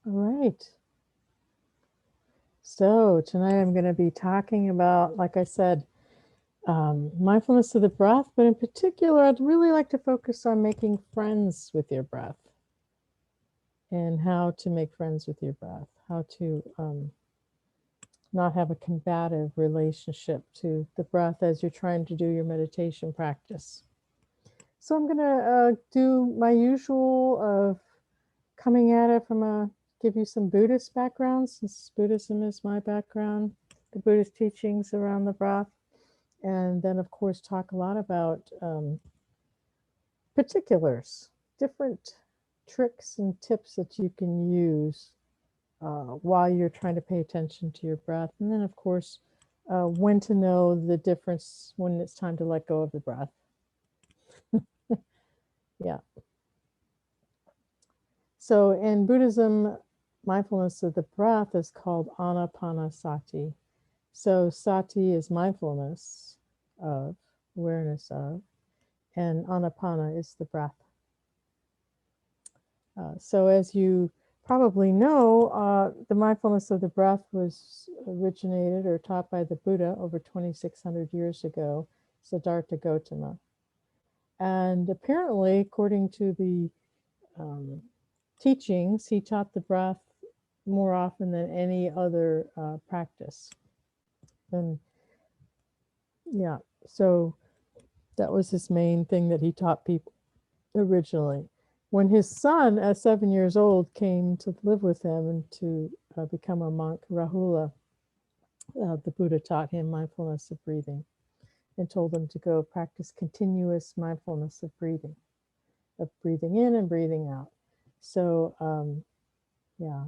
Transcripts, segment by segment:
All right. So tonight I'm going to be talking about, like I said, mindfulness of the breath, but in particular, I'd really like to focus on making friends with your breath and how to make friends with your breath, how to not have a combative relationship to the breath as you're trying to do your meditation practice. So I'm going to do my usual of coming at it from give you some Buddhist background, since Buddhism is my background, the Buddhist teachings around the breath, and then of course talk a lot about particulars, different tricks and tips that you can use while you're trying to pay attention to your breath, and then of course when to know the difference when it's time to let go of the breath. Yeah. So in Buddhism, mindfulness of the breath is called Anapanasati. So sati is mindfulness of, awareness of, and anapana is the breath. So as you probably know, the mindfulness of the breath was originated or taught by the Buddha over 2,600 years ago, Siddhartha Gautama. And apparently, according to the teachings, he taught the breath more often than any other practice. And yeah, so that was his main thing that he taught people originally. When his son, at 7 years old, came to live with him and to become a monk, Rahula, the Buddha taught him mindfulness of breathing and told him to go practice continuous mindfulness of breathing in and breathing out. So, yeah.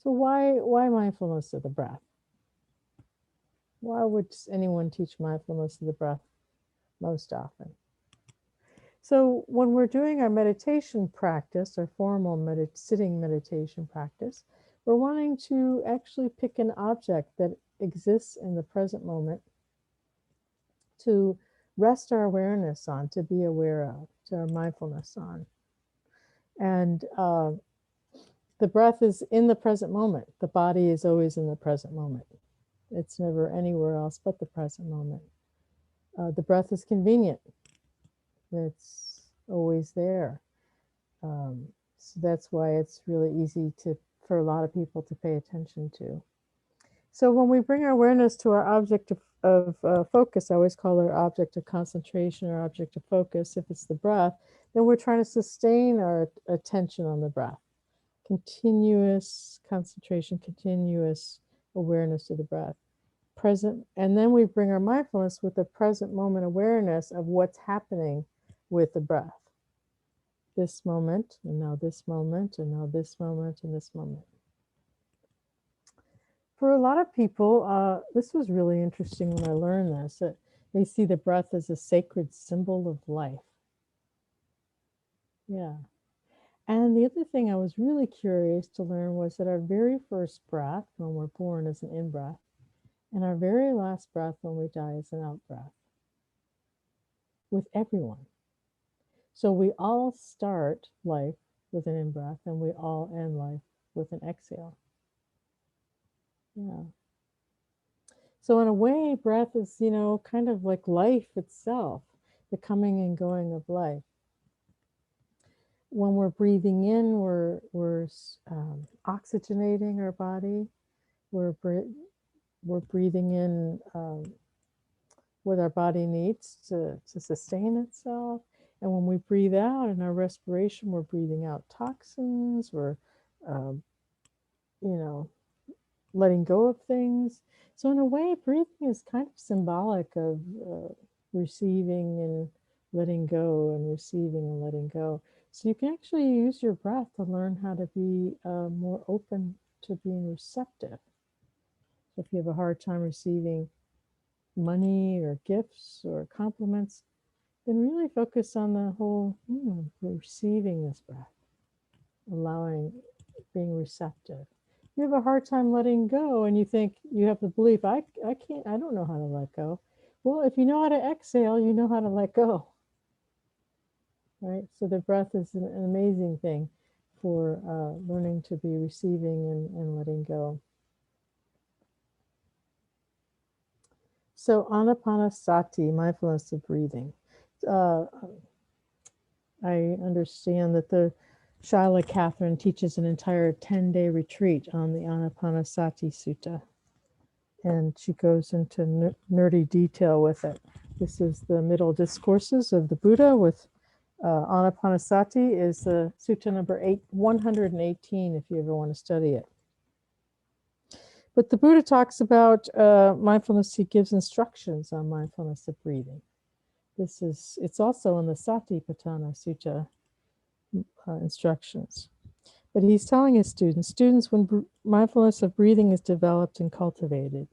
So why mindfulness of the breath? Why would anyone teach mindfulness of the breath most often? So when we're doing our meditation practice, our formal sitting meditation practice, we're wanting to actually pick an object that exists in the present moment to rest our awareness on, to be aware of, to our mindfulness on. And the breath is in the present moment. The body is always in the present moment. It's never anywhere else but the present moment. The breath is convenient. It's always there. So that's why it's really easy for a lot of people to pay attention to. So when we bring our awareness to our object of focus, I always call our object of concentration or object of focus, if it's the breath, then we're trying to sustain our attention on the breath. Continuous concentration, continuous awareness of the breath. Present, and then we bring our mindfulness with the present moment awareness of what's happening with the breath. This moment, and now this moment, and now this moment, and this moment. For a lot of people, this was really interesting when I learned this, that they see the breath as a sacred symbol of life. Yeah. And the other thing I was really curious to learn was that our very first breath when we're born is an in-breath, and our very last breath when we die is an out-breath with everyone. So we all start life with an in-breath and we all end life with an exhale. Yeah. So in a way, breath is, kind of like life itself, the coming and going of life. When we're breathing in, we're oxygenating our body. We're breathing in what our body needs to sustain itself. And when we breathe out in our respiration, we're breathing out toxins, we're, letting go of things. So in a way, breathing is kind of symbolic of receiving and letting go and receiving and letting go. So you can actually use your breath to learn how to be more open to being receptive. So if you have a hard time receiving money or gifts or compliments, then really focus on the whole receiving this breath, allowing, being receptive. You have a hard time letting go and you think you have the belief, I don't know how to let go. Well, if you know how to exhale, you know how to let go. Right? So the breath is an amazing thing for learning to be receiving and letting go. So Anapanasati, mindfulness of breathing. I understand that the Shaila Catherine teaches an entire 10-day retreat on the Anapanasati Sutta. And she goes into nerdy detail with it. This is the middle discourses of the Buddha with Anapanasati is Sutta number 118 if you ever want to study it. But the Buddha talks about mindfulness. He gives instructions on mindfulness of breathing. It's also in the Satipatthana Sutta instructions. But he's telling his students, when mindfulness of breathing is developed and cultivated,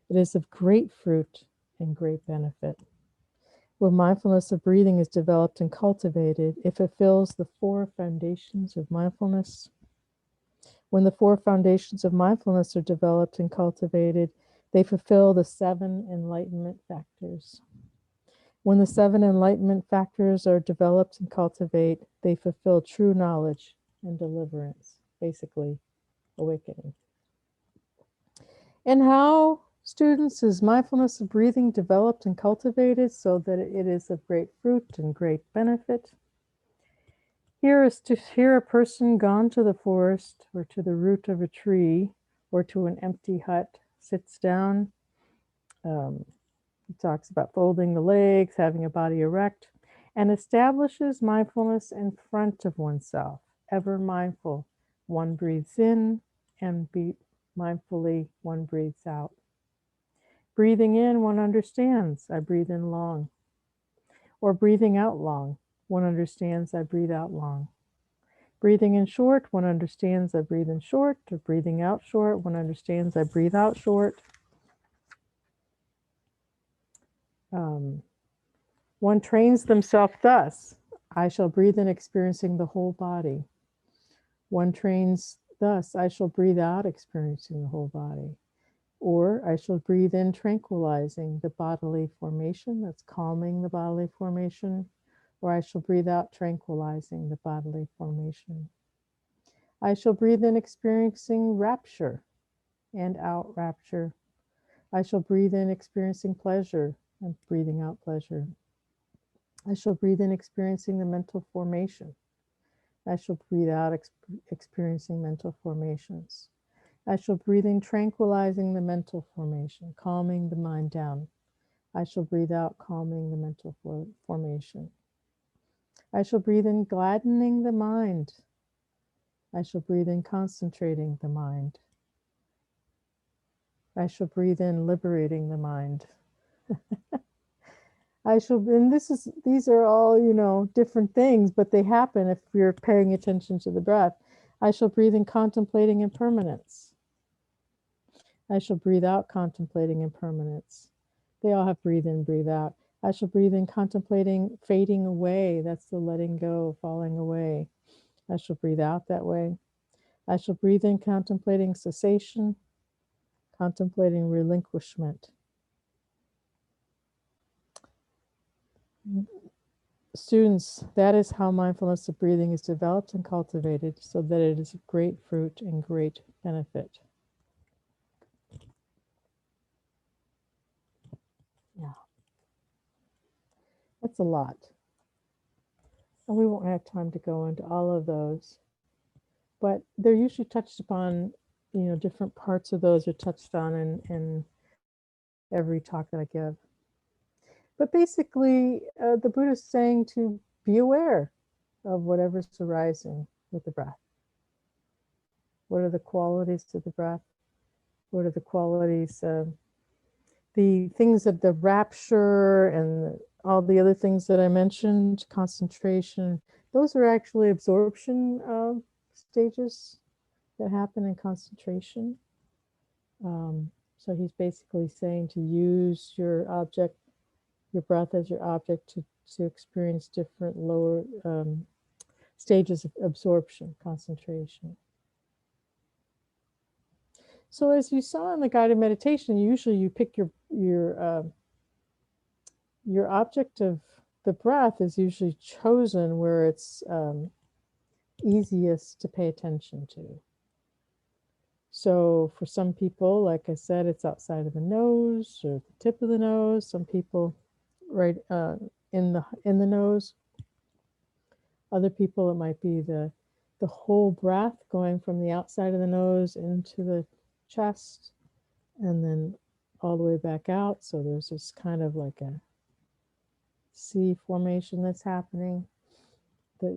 it is of great fruit and great benefit. When mindfulness of breathing is developed and cultivated, it fulfills the 4 foundations of mindfulness. When the 4 foundations of mindfulness are developed and cultivated, they fulfill the 7 enlightenment factors. When the 7 enlightenment factors are developed and cultivate, they fulfill true knowledge and deliverance, basically awakening. And how, students, is mindfulness of breathing developed and cultivated so that it is of great fruit and great benefit? Here is to hear a person gone to the forest or to the root of a tree or to an empty hut, sits down. He talks about folding the legs, having a body erect, and establishes mindfulness in front of oneself, ever mindful. One breathes in and mindfully one breathes out. Breathing in, one understands, I breathe in long. Or breathing out long, one understands, I breathe out long. Breathing in short, one understands, I breathe in short. Or breathing out short, one understands, I breathe out short. One trains themselves thus, I shall breathe in experiencing the whole body. One trains thus, I shall breathe out experiencing the whole body. Or I shall breathe in tranquilizing the bodily formation, that's calming the bodily formation. Or I shall breathe out tranquilizing the bodily formation. I shall breathe in experiencing rapture and out rapture. I shall breathe in experiencing pleasure and breathing out pleasure. I shall breathe in experiencing the mental formation. I shall breathe out experiencing mental formations. I shall breathe in tranquilizing the mental formation, calming the mind down. I shall breathe out calming the mental formation. I shall breathe in gladdening the mind. I shall breathe in concentrating the mind. I shall breathe in liberating the mind. And these are all, different things, but they happen if you're paying attention to the breath. I shall breathe in contemplating impermanence. I shall breathe out contemplating impermanence. They all have breathe in, breathe out. I shall breathe in contemplating fading away. That's the letting go, falling away. I shall breathe out that way. I shall breathe in contemplating cessation, contemplating relinquishment. Students, that is how mindfulness of breathing is developed and cultivated so that it is of great fruit and great benefit. Yeah, that's a lot. And we won't have time to go into all of those. But they're usually touched upon, different parts of those are touched on in every talk that I give. But basically, the Buddha is saying to be aware of whatever's arising with the breath. What are the qualities of the breath? What are the qualities of the things of the rapture and all the other things that I mentioned, concentration? Those are actually absorption stages that happen in concentration. So he's basically saying to use your breath as your object to experience different lower stages of absorption, concentration. So as you saw in the guided meditation, usually you pick your object of the breath is usually chosen where it's easiest to pay attention to. So for some people, like I said, it's outside of the nose or the tip of the nose. Some people right in the nose. Other people, it might be the whole breath going from the outside of the nose into the chest and then all the way back out. So there's this kind of like a C formation that's happening.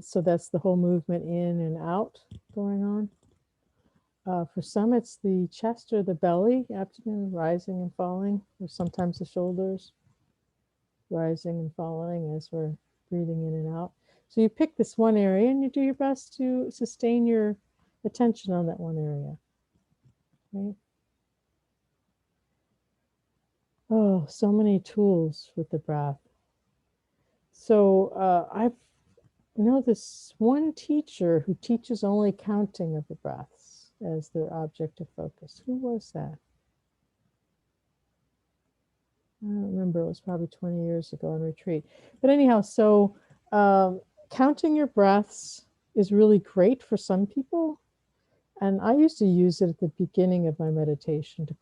So that's the whole movement in and out going on. For some, it's the chest or the belly, abdomen rising and falling, or sometimes the shoulders rising and falling as we're breathing in and out. So you pick this one area and you do your best to sustain your attention on that one area. Right? Oh, so many tools with the breath. So I know this one teacher who teaches only counting of the breaths as their object of focus. Who was that? I don't remember. It was probably 20 years ago on retreat. But anyhow, so counting your breaths is really great for some people. And I used to use it at the beginning of my meditation to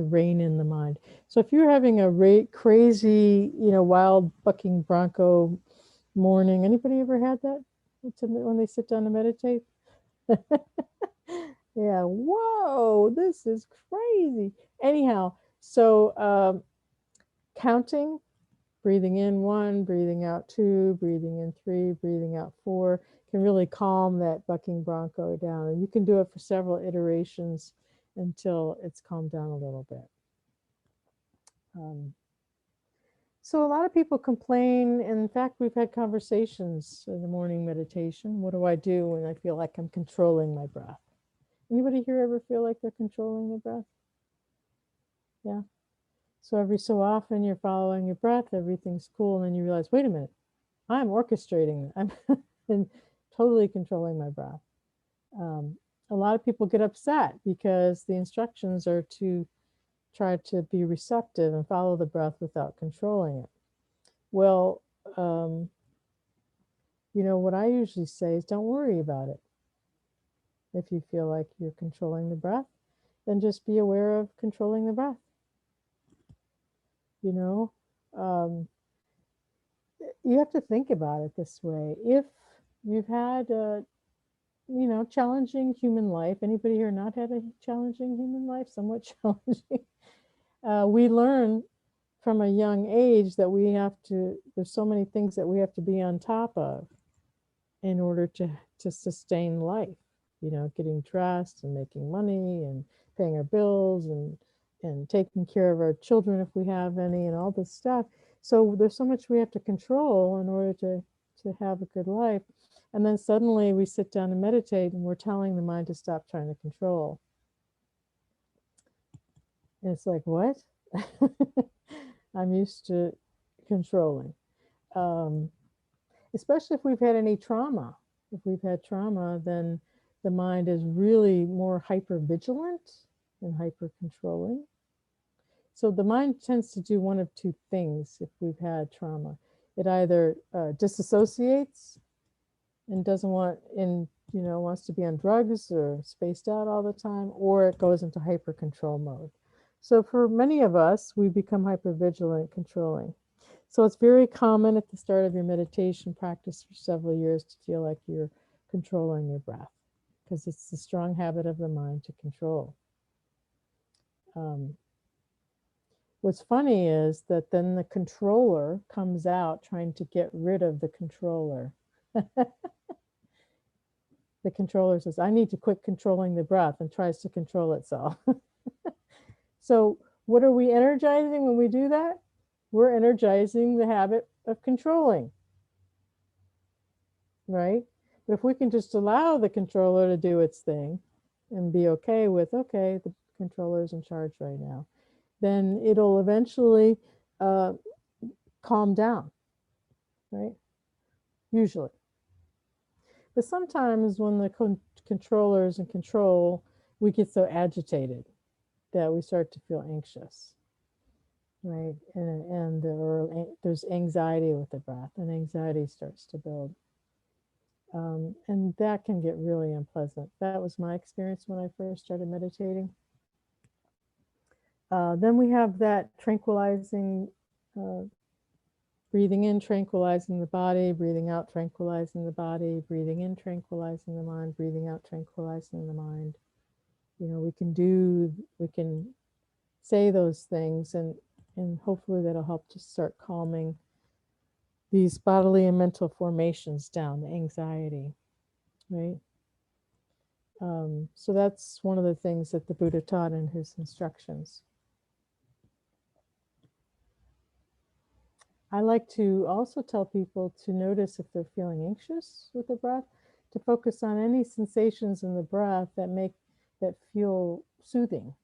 rein in the mind. So if you're having a crazy, wild bucking bronco morning, anybody ever had that when they sit down to meditate? Yeah, whoa, this is crazy. Anyhow, so counting, breathing in 1, breathing out 2, breathing in 3, breathing out 4 can really calm that bucking bronco down. And you can do it for several iterations until it's calmed down a little bit. So a lot of people complain. In fact, we've had conversations in the morning meditation. What do I do when I feel like I'm controlling my breath? Anybody here ever feel like they're controlling their breath? Yeah. So every so often you're following your breath, everything's cool, and then you realize, wait a minute, I'm orchestrating. I'm totally controlling my breath. A lot of people get upset because the instructions are to try to be receptive and follow the breath without controlling it. Well, what I usually say is don't worry about it. If you feel like you're controlling the breath, then just be aware of controlling the breath. You have to think about it this way. If you've had a challenging human life, anybody here not had a challenging human life, somewhat challenging, we learn from a young age that there's so many things that we have to be on top of in order to sustain life, getting dressed and making money and paying our bills and taking care of our children if we have any and all this stuff. So there's so much we have to control in order to have a good life. And then suddenly we sit down and meditate and we're telling the mind to stop trying to control. And it's like, what? I'm used to controlling. Especially if we've had any trauma. If we've had trauma, then the mind is really more hypervigilant and hyper-controlling. So the mind tends to do one of two things if we've had trauma. It either disassociates and wants to be on drugs or spaced out all the time, or it goes into hyper-control mode. So for many of us, we become hypervigilant controlling. So it's very common at the start of your meditation practice for several years to feel like you're controlling your breath, because it's the strong habit of the mind to control. What's funny is that then the controller comes out trying to get rid of the controller. The controller says, I need to quit controlling the breath, and tries to control itself. So what are we energizing when we do that? We're energizing the habit of controlling, right? But if we can just allow the controller to do its thing and be okay with, okay, the controller is in charge right now, then it'll eventually calm down, right? Usually. But sometimes when the controller is in control, we get so agitated that we start to feel anxious, right? And there's anxiety with the breath, and anxiety starts to build. And that can get really unpleasant. That was my experience when I first started meditating. Then we have that tranquilizing, breathing in, tranquilizing the body, breathing out, tranquilizing the body, breathing in, tranquilizing the mind, breathing out, tranquilizing the mind. You know, we can say those things, and hopefully that'll help to start calming these bodily and mental formations down, the anxiety, right? So that's one of the things that the Buddha taught in his instructions. I like to also tell people to notice if they're feeling anxious with the breath, to focus on any sensations in the breath that feel soothing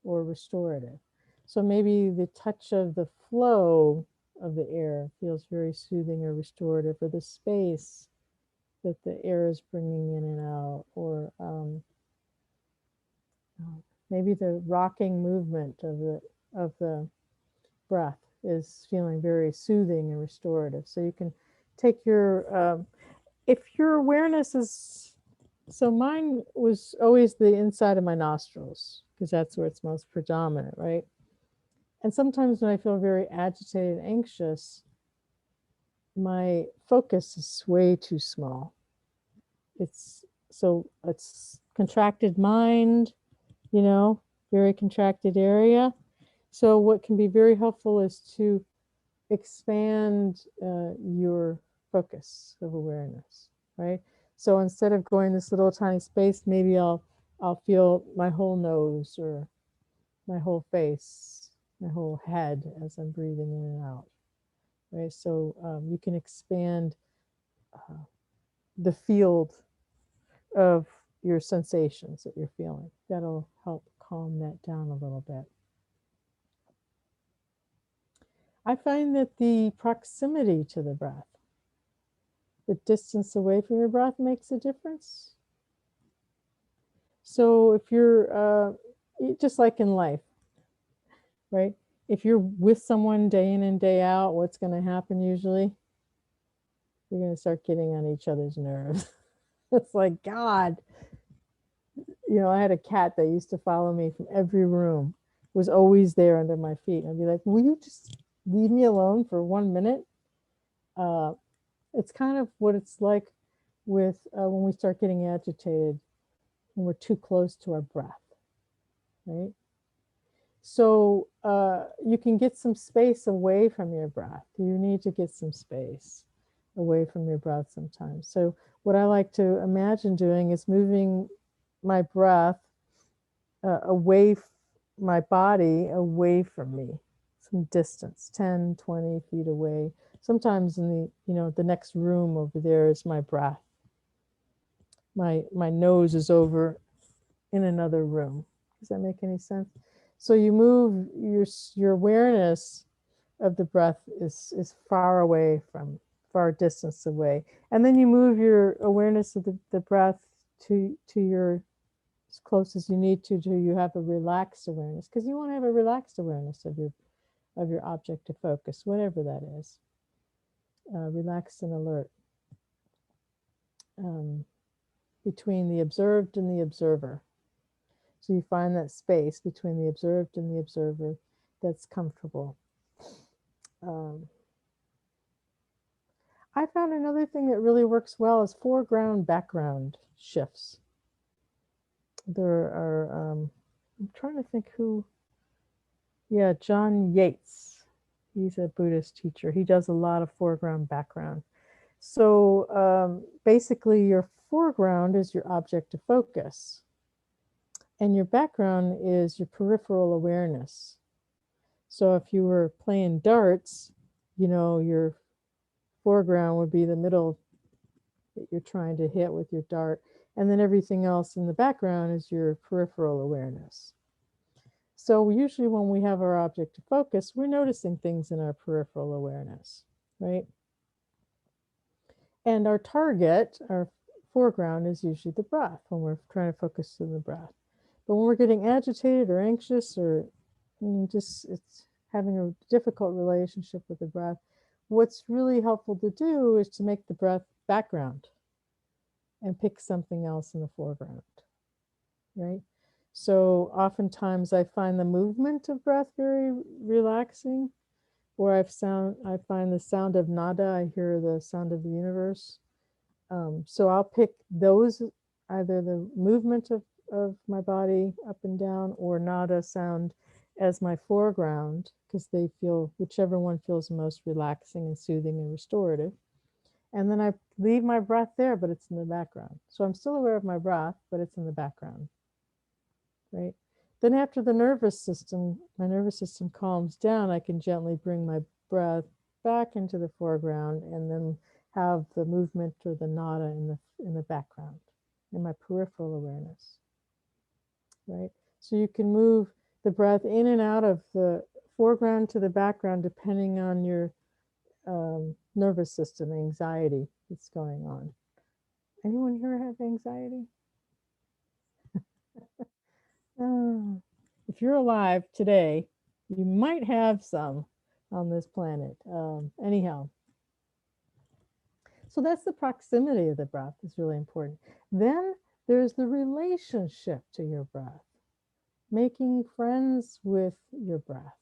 or restorative. So maybe the touch of the flow of the air feels very soothing or restorative, or the space that the air is bringing in and out, or maybe the rocking movement of the breath is feeling very soothing and restorative. So you can take your if your awareness is, so mine was always the inside of my nostrils, because that's where it's most predominant, right? And sometimes when I feel very agitated and anxious, my focus is way too small. It's contracted mind, you know, very contracted area. So what can be very helpful is to expand your focus of awareness, right? So instead of going this little tiny space, maybe I'll feel my whole nose or my whole face, my whole head as I'm breathing in and out, right? So you can expand the field of your sensations that you're feeling. That'll help calm that down a little bit. I find that the proximity to the breath, the distance away from your breath, makes a difference. So if you're just like in life, right? If you're with someone day in and day out, what's going to happen usually? You're going to start getting on each other's nerves. It's like, God, you know, I had a cat that used to follow me from every room, was always there under my feet. And I'd be like, will you just leave me alone for 1 minute? It's kind of what it's like with when we start getting agitated, when we're too close to our breath, right? So you can get some space away from your breath. You need to get some space away from your breath sometimes. So what I like to imagine doing is moving my breath away, my body away from me, some distance, 10, 20 feet away. Sometimes in the, you know, the next room over there is my breath. My nose is over in another room. Does that make any sense? So you move your awareness of the breath is far away, from far distance away, and then you move your awareness of the breath to your, as close as you need to you have a relaxed awareness, because you want to have a relaxed awareness of your object of focus, whatever that is, relaxed and alert, between the observed and the observer. So you find that space between the observed and the observer that's comfortable. I found another thing that really works well is foreground background shifts. There are, I'm trying to think who, yeah, John Yates. He's a Buddhist teacher. He does a lot of foreground background. So basically your foreground is your object of focus, and your background is your peripheral awareness. So if you were playing darts, you know, your foreground would be the middle that you're trying to hit with your dart, and then everything else in the background is your peripheral awareness. So usually when we have our object of focus, we're noticing things in our peripheral awareness, right? And our target, our foreground, is usually the breath when we're trying to focus on the breath. But when we're getting agitated or anxious, or just it's having a difficult relationship with the breath, what's really helpful to do is to make the breath background. and pick something else in the foreground, right? So oftentimes I find the movement of breath very relaxing, or I find the sound of nada, I hear the sound of the universe. So I'll pick those, either the movement of my body up and down or nada sound as my foreground, because they feel, whichever one feels most relaxing and soothing and restorative. And then I leave my breath there, but it's in the background. So I'm still aware of my breath, but it's in the background, right? Then after my nervous system calms down, I can gently bring my breath back into the foreground and then have the movement or the nada in the background, in my peripheral awareness, right? So you can move the breath in and out of the foreground to the background depending on your nervous system anxiety that's going on. Anyone here have anxiety? If you're alive today, you might have some on this planet. Anyhow, so that's the proximity of the breath is really important. Then there's the relationship to your breath, making friends with your breath.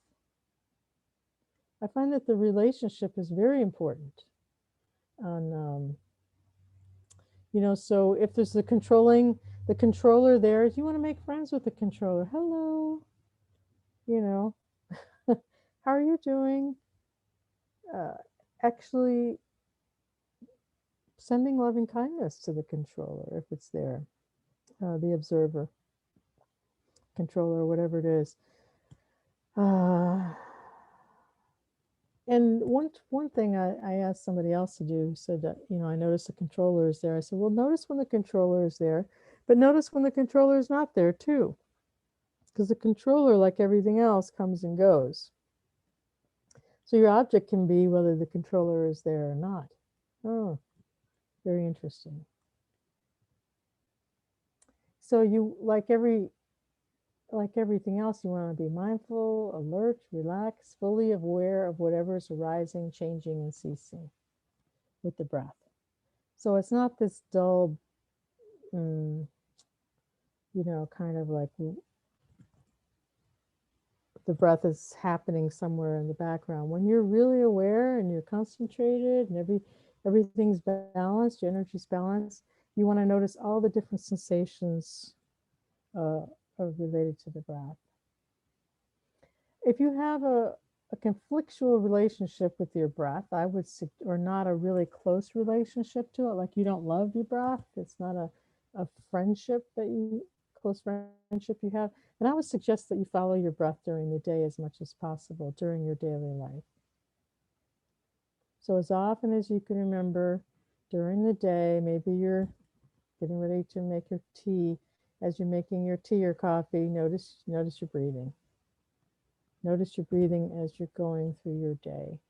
I find that the relationship is very important. So if there's the controller there, you want to make friends with the controller. Hello, how are you doing? Actually sending loving kindness to the controller if it's there, the observer, controller, whatever it is. And one thing I asked somebody else to do, said that, I noticed the controller is there. I said, well, notice when the controller is there, but notice when the controller is not there too. Because the controller, like everything else, comes and goes. So your object can be whether the controller is there or not. Oh, very interesting. So you, like everything else, you want to be mindful, alert, relaxed, fully aware of whatever is arising, changing, and ceasing with the breath. So it's not this dull, kind of like the breath is happening somewhere in the background. When you're really aware and you're concentrated and everything's balanced, your energy's balanced, you want to notice all the different sensations are related to the breath. If you have a conflictual relationship with your breath, or not a really close relationship to it, like you don't love your breath, it's not a friendship close friendship you have, then I would suggest that you follow your breath during the day as much as possible during your daily life. So as often as you can remember during the day, maybe you're getting ready to make your tea. As you're making your tea or coffee, notice your breathing. Notice your breathing as you're going through your day,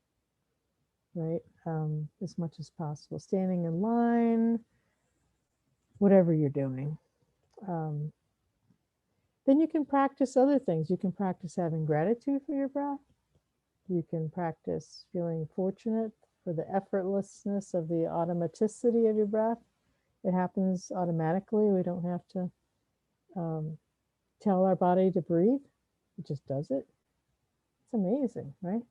right? As much as possible. Standing in line, whatever you're doing. Then you can practice other things. You can practice having gratitude for your breath. You can practice feeling fortunate for the effortlessness of the automaticity of your breath. It happens automatically. We don't have to tell our body to breathe. It just does it. It's amazing, right?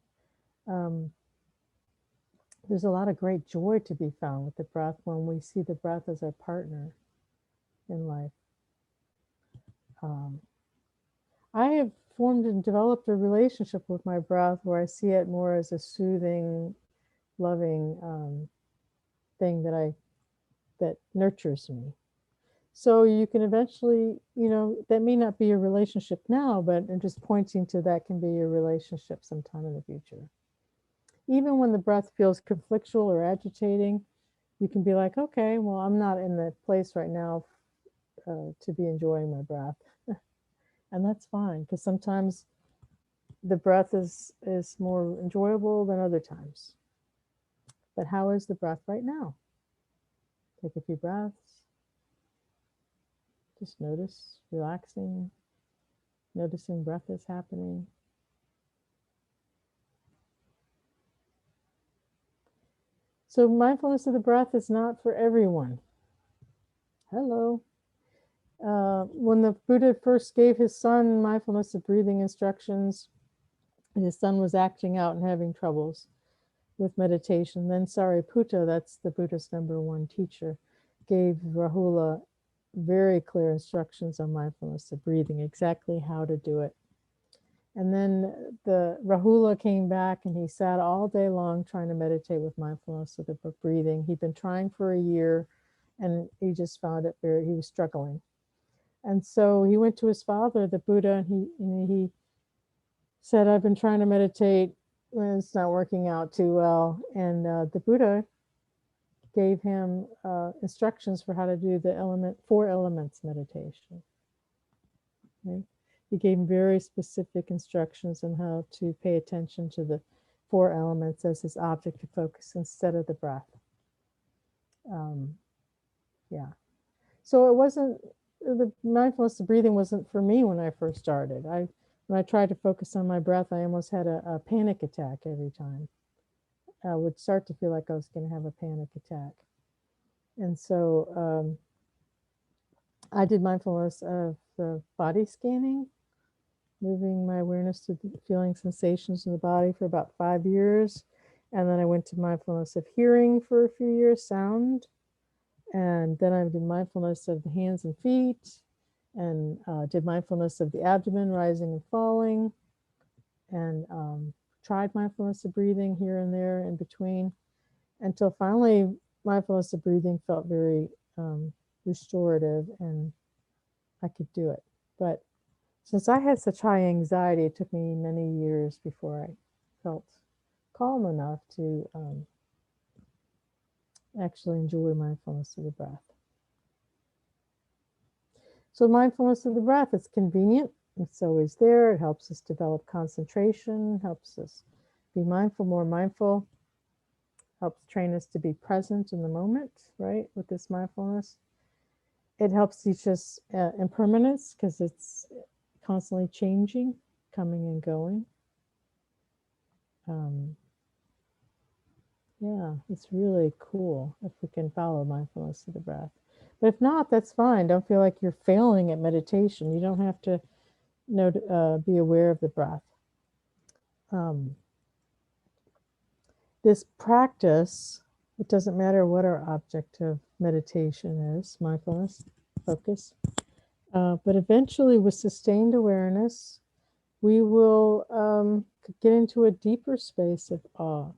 There's a lot of great joy to be found with the breath when we see the breath as our partner in life. I have formed and developed a relationship with my breath where I see it more as a soothing, loving thing that nurtures me. So you can eventually, that may not be your relationship now, but I'm just pointing to that can be your relationship sometime in the future. Even when the breath feels conflictual or agitating, you can be like, okay, well, I'm not in the place right now to be enjoying my breath. And that's fine, because sometimes the breath is more enjoyable than other times. But how is the breath right now? Take a few breaths. Just notice, relaxing, noticing breath is happening. So mindfulness of the breath is not for everyone. Hello. When the Buddha first gave his son mindfulness of breathing instructions, his son was acting out and having troubles with meditation. Then Sariputta, that's the Buddha's #1 teacher, gave Rahula very clear instructions on mindfulness of breathing, exactly how to do it. And then the Rahula came back and he sat all day long trying to meditate with mindfulness of the breathing. He'd been trying for a year and he just found it he was struggling. And so he went to his father, the Buddha, and he said, I've been trying to meditate. It's not working out too well. And the Buddha gave him instructions for how to do the 4 elements meditation. Right? He gave him very specific instructions on how to pay attention to the 4 elements as his object to focus instead of the breath. Yeah. So it wasn't, the mindfulness of breathing wasn't for me when I first started. When I tried to focus on my breath, I almost had a panic attack every time. I would start to feel like I was going to have a panic attack. And so I did mindfulness of the body scanning, moving my awareness to feeling sensations in the body for about 5 years. And then I went to mindfulness of hearing for a few years, sound. And then I did mindfulness of the hands and feet, and did mindfulness of the abdomen, rising and falling, and tried mindfulness of breathing here and there in between, until finally mindfulness of breathing felt very restorative and I could do it. But since I had such high anxiety, it took me many years before I felt calm enough to actually enjoy mindfulness of the breath. So mindfulness of the breath is convenient. It's always there. It helps us develop concentration, helps us be mindful, more mindful, helps train us to be present in the moment, right, with this mindfulness. It helps teach us impermanence because it's constantly changing, coming and going. Yeah, it's really cool if we can follow mindfulness of the breath. But if not, that's fine. Don't feel like you're failing at meditation. You don't have to be aware of the breath. This practice, it doesn't matter what our object of meditation is, mindfulness, focus, but eventually with sustained awareness, we will get into a deeper space of awe.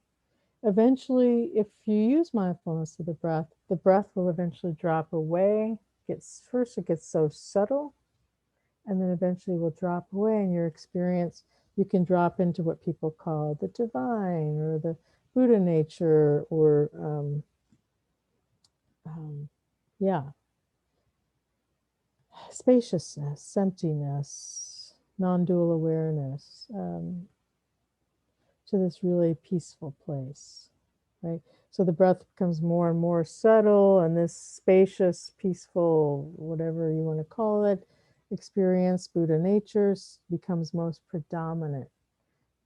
Eventually, if you use mindfulness of the breath will eventually drop away. First it gets so subtle, and then eventually will drop away, and your experience, you can drop into what people call the divine or the Buddha nature, or spaciousness, emptiness, non-dual awareness, to this really peaceful place, right? So the breath becomes more and more subtle, and this spacious, peaceful, whatever you want to call it, experience, Buddha nature, becomes most predominant.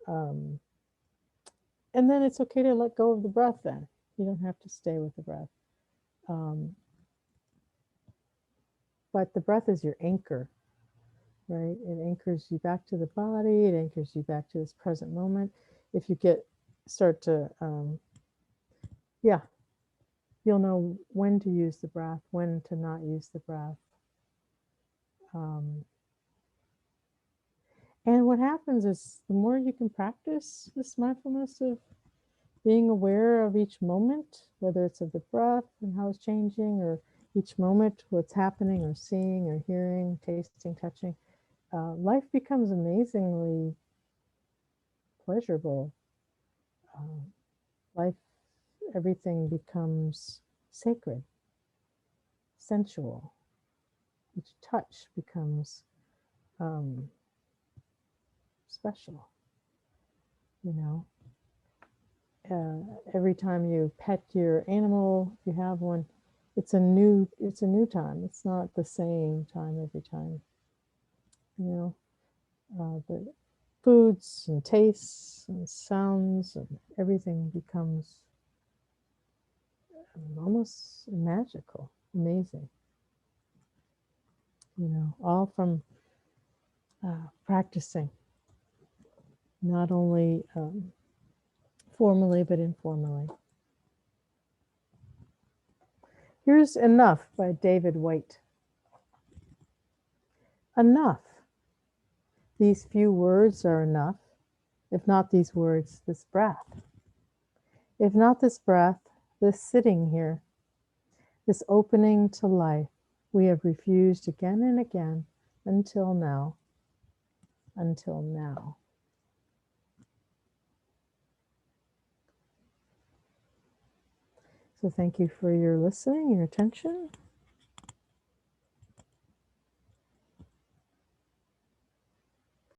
And then it's okay to let go of the breath then. You don't have to stay with the breath. But the breath is your anchor, right? It anchors you back to the body. It anchors you back to this present moment. If you start to, you'll know when to use the breath, when to not use the breath. And what happens is the more you can practice this mindfulness of being aware of each moment, whether it's of the breath and how it's changing, or each moment, what's happening or seeing or hearing, tasting, touching, life becomes amazingly pleasurable. Everything becomes sacred, sensual. Each touch becomes special, you know. Every time you pet your animal, if you have one, it's a new time. It's not the same time every time. You know, the foods and tastes and sounds and everything becomes almost magical, amazing. all from practicing, not only formally but informally. Here's Enough by David Whyte. Enough. These few words are enough. If not these words, this breath. If not this breath, this sitting here, this opening to life, we have refused again and again until now. Until now. So thank you for your listening, your attention.